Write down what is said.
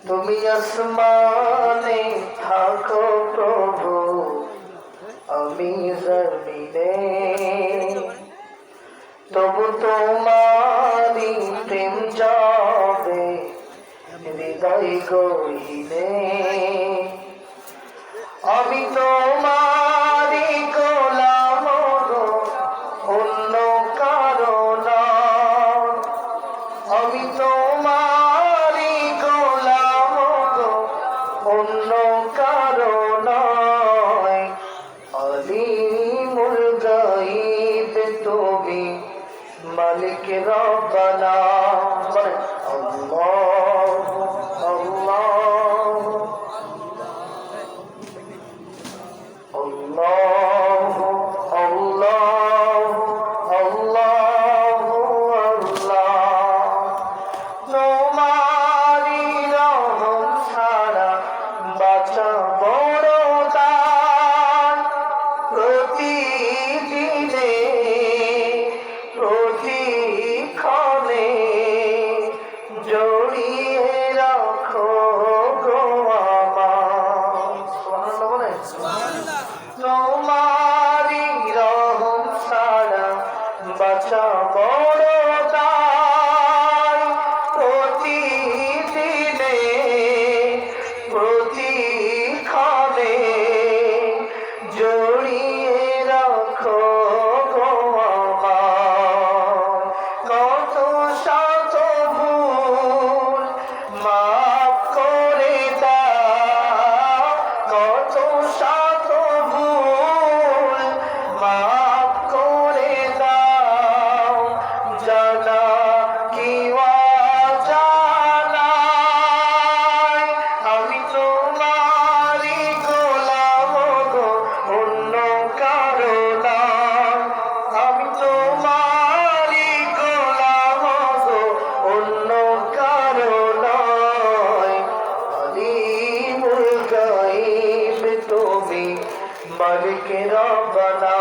তুমি আসমানে থাকো প্রভু, আমি জমিনে, তবু তোমারি প্রেম যাবে হৃদয় গহীনে। আমি তোমারি গোলাম গো, অন্য কারো না। আমি তোমারি গোলাম গো, অন্য কারো নয়। আলিমুল গায়ব তুমি, মালিক রব্বানা। বলেন আল্লাহ আল্লাহ আল্লাহ আল্লাহ আল্লাহ আল্লাহ। তোমারি রহম ছাড়া বাঁচা বড় দান। প্রতিদিনে প্রতিক্ষণে জড়িয়ে রাখো গো আমায়। সুবহানাল্লাহ বলেন। তোমারি রহম ছাড়া বাঁচা বড় দায়। প্রতিদিনে প্রতিক্ষণে জড়িয়ে রাখো গো আমায়। কত শত ভুল মাফ করে দাও, কত শত ভুল মাফ করে দাও, জানা কি অজানায়। আমি তোমারি গোলাম গো, অন্য কারো না। আমি তোমারি গোলাম গো, অন্য কারো নয়। আলিমুল গায়ব তুমি, মালিক রব্বানা।